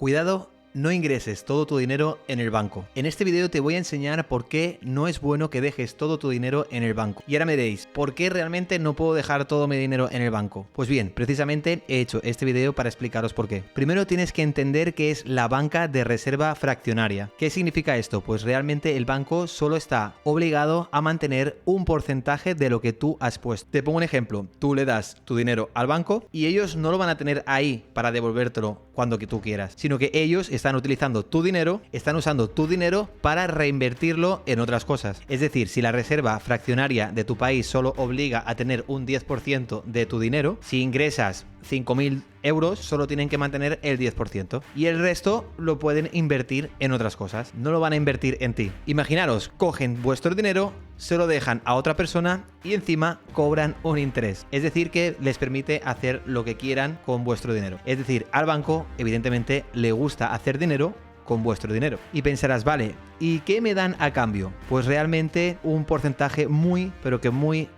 Cuidado, no ingreses todo tu dinero en el banco. En este video te voy a enseñar por qué no es bueno que dejes todo tu dinero en el banco. Y ahora me diréis, ¿por qué realmente no puedo dejar todo mi dinero en el banco? Pues bien, precisamente he hecho este video para explicaros por qué. Primero tienes que entender qué es la banca de reserva fraccionaria. ¿Qué significa esto? Pues realmente el banco solo está obligado a mantener un porcentaje de lo que tú has puesto. Te pongo un ejemplo. Tú le das tu dinero al banco y ellos no lo van a tener ahí para devolvértelo cuando que tú quieras, sino que ellos están utilizando tu dinero, están usando tu dinero para reinvertirlo en otras cosas. Es decir, si la reserva fraccionaria de tu país solo obliga a tener un 10% de tu dinero, si ingresas 5.000 euros, solo tienen que mantener el 10%. Y el resto lo pueden invertir en otras cosas. No lo van a invertir en ti. Imaginaros, cogen vuestro dinero, se lo dejan a otra persona y encima cobran un interés. Es decir, que les permite hacer lo que quieran con vuestro dinero. Es decir, al banco, evidentemente, le gusta hacer dinero con vuestro dinero. Y pensarás, vale, ¿y qué me dan a cambio? Pues realmente un porcentaje muy, pero que muy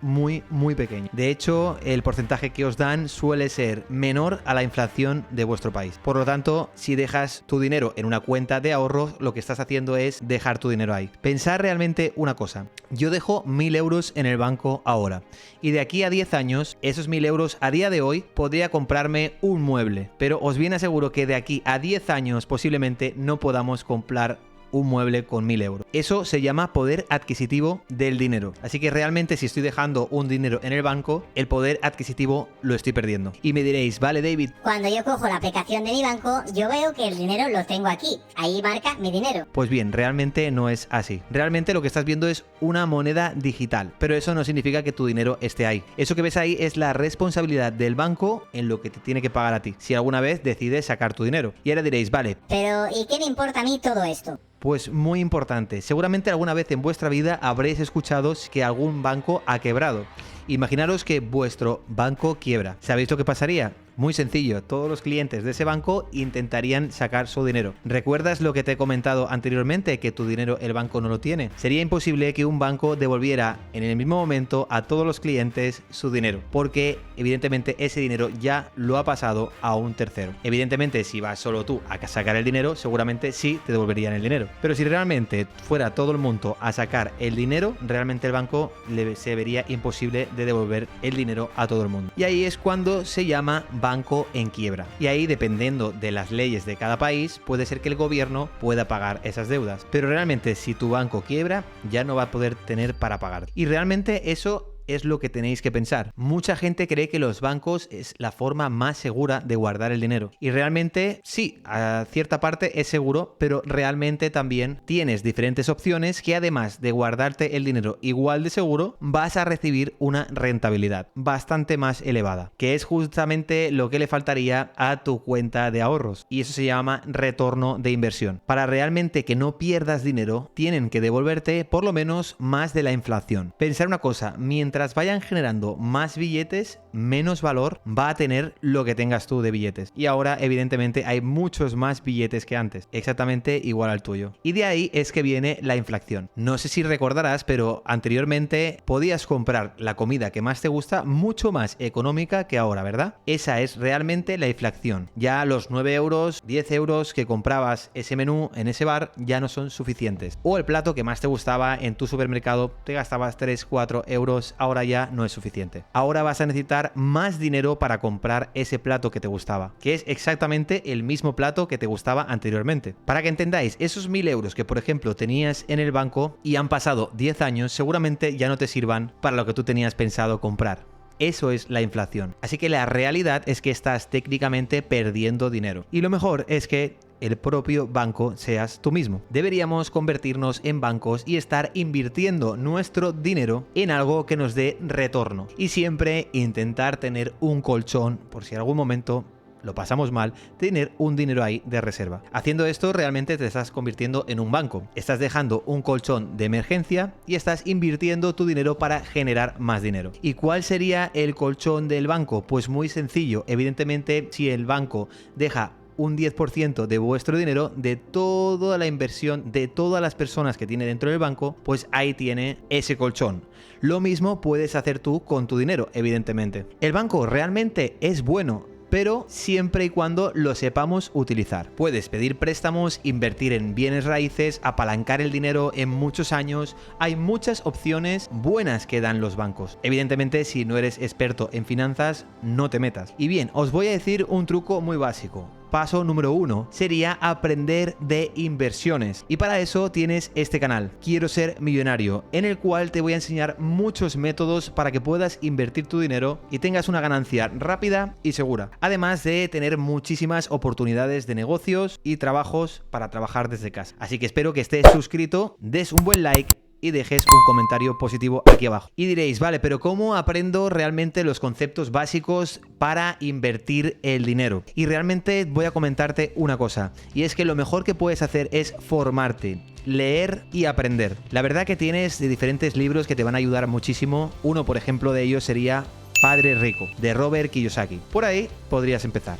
pequeño. De hecho, el porcentaje que os dan suele ser menor a la inflación de vuestro país. Por lo tanto, si dejas tu dinero en una cuenta de ahorros, lo que estás haciendo es dejar tu dinero ahí. Pensar realmente una cosa. Yo dejo 1.000 euros en el banco ahora. Y de aquí a 10 años, esos 1.000 euros a día de hoy podría comprarme un mueble. Pero os bien aseguro que de aquí a 10 años posiblemente no podamos comprar un mueble con 1.000 euros. Eso se llama poder adquisitivo del dinero. Así que realmente si estoy dejando un dinero en el banco, el poder adquisitivo lo estoy perdiendo. Y me diréis, vale David, cuando yo cojo la aplicación de mi banco, yo veo que el dinero lo tengo aquí. Ahí marca mi dinero. Pues bien, realmente no es así. Realmente lo que estás viendo es una moneda digital, pero eso no significa que tu dinero esté ahí. Eso que ves ahí es la responsabilidad del banco en lo que te tiene que pagar a ti, si alguna vez decides sacar tu dinero. Y ahora diréis, vale, pero ¿y qué me importa a mí todo esto? Pues muy importante. Seguramente alguna vez en vuestra vida habréis escuchado que algún banco ha quebrado. Imaginaros que vuestro banco quiebra. ¿Sabéis lo que pasaría? Muy sencillo, todos los clientes de ese banco intentarían sacar su dinero. ¿Recuerdas lo que te he comentado anteriormente? Que tu dinero el banco no lo tiene. Sería imposible que un banco devolviera en el mismo momento a todos los clientes su dinero, porque evidentemente ese dinero ya lo ha pasado a un tercero. Evidentemente, si vas solo tú a sacar el dinero, seguramente sí te devolverían el dinero. Pero si realmente fuera todo el mundo a sacar el dinero, realmente el banco se vería imposible de devolver el dinero a todo el mundo. Y ahí es cuando se llama banco en quiebra. Y ahí, dependiendo de las leyes de cada país, puede ser que el gobierno pueda pagar esas deudas. Pero realmente, si tu banco quiebra, ya no va a poder tener para pagar. Y realmente eso es lo que tenéis que pensar. Mucha gente cree que los bancos es la forma más segura de guardar el dinero. Y realmente sí, a cierta parte es seguro, pero realmente también tienes diferentes opciones que además de guardarte el dinero igual de seguro, vas a recibir una rentabilidad bastante más elevada, que es justamente lo que le faltaría a tu cuenta de ahorros. Y eso se llama retorno de inversión. Para realmente que no pierdas dinero, tienen que devolverte por lo menos más de la inflación. Pensar una cosa, mientras vayan generando más billetes, menos valor va a tener lo que tengas tú de billetes. Y ahora, evidentemente, hay muchos más billetes que antes, exactamente igual al tuyo. Y de ahí es que viene la inflación. No sé si recordarás, pero anteriormente podías comprar la comida que más te gusta mucho más económica que ahora, ¿verdad? Esa es realmente la inflación. Ya los 9 euros, 10 euros que comprabas ese menú en ese bar ya no son suficientes. O el plato que más te gustaba en tu supermercado, te gastabas 3, 4 euros. Ahora ya no es suficiente. Ahora vas a necesitar más dinero para comprar ese plato que te gustaba, que es exactamente el mismo plato que te gustaba anteriormente. Para que entendáis, esos 1.000 euros que por ejemplo tenías en el banco y han pasado 10 años, seguramente ya no te sirvan para lo que tú tenías pensado comprar. Eso es la inflación. Así que la realidad es que estás técnicamente perdiendo dinero. Y lo mejor es que el propio banco seas tú mismo. Deberíamos convertirnos en bancos y estar invirtiendo nuestro dinero en algo que nos dé retorno. Y siempre intentar tener un colchón por si en algún momento lo pasamos mal, tener un dinero ahí de reserva. Haciendo esto realmente te estás convirtiendo en un banco. Estás dejando un colchón de emergencia y estás invirtiendo tu dinero para generar más dinero. ¿Y cuál sería el colchón del banco? Pues muy sencillo. Evidentemente, si el banco deja un 10% de vuestro dinero, de toda la inversión de todas las personas que tiene dentro del banco, pues ahí tiene ese colchón. Lo mismo puedes hacer tú con tu dinero, evidentemente. ¿El banco realmente es bueno pero siempre y cuando lo sepamos utilizar. Puedes pedir préstamos, invertir en bienes raíces, apalancar el dinero en muchos años. Hay muchas opciones buenas que dan los bancos. Evidentemente, si no eres experto en finanzas, no te metas. Y bien, os voy a decir un truco muy básico. Paso número 1 sería aprender de inversiones. Y para eso tienes este canal, Quiero Ser Millonario, en el cual te voy a enseñar muchos métodos para que puedas invertir tu dinero y tengas una ganancia rápida y segura. Además de tener muchísimas oportunidades de negocios y trabajos para trabajar desde casa. Así que espero que estés suscrito, des un buen like y dejes un comentario positivo aquí abajo. Y diréis, vale, pero ¿cómo aprendo realmente los conceptos básicos para invertir el dinero? Y realmente voy a comentarte una cosa, y es que lo mejor que puedes hacer es formarte, leer y aprender. La verdad que tienes de diferentes libros que te van a ayudar muchísimo. Uno, por ejemplo, de ellos sería Padre Rico, de Robert Kiyosaki. Por ahí podrías empezar.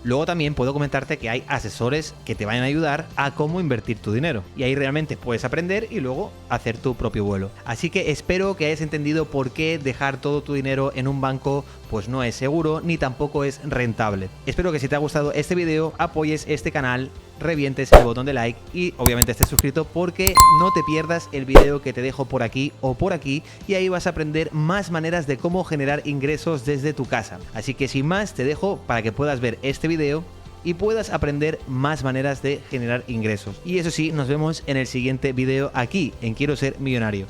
Luego también puedo comentarte que hay asesores que te van a ayudar a cómo invertir tu dinero. Y ahí realmente puedes aprender y luego hacer tu propio vuelo. Así que espero que hayas entendido por qué dejar todo tu dinero en un banco pues no es seguro ni tampoco es rentable. Espero que si te ha gustado este video apoyes este canal, revientes el botón de like y obviamente estés suscrito porque no te pierdas el video que te dejo por aquí o por aquí y ahí vas a aprender más maneras de cómo generar ingresos desde tu casa. Así que sin más te dejo para que puedas ver este video y puedas aprender más maneras de generar ingresos. Y eso sí, nos vemos en el siguiente video aquí en Quiero Ser Millonario.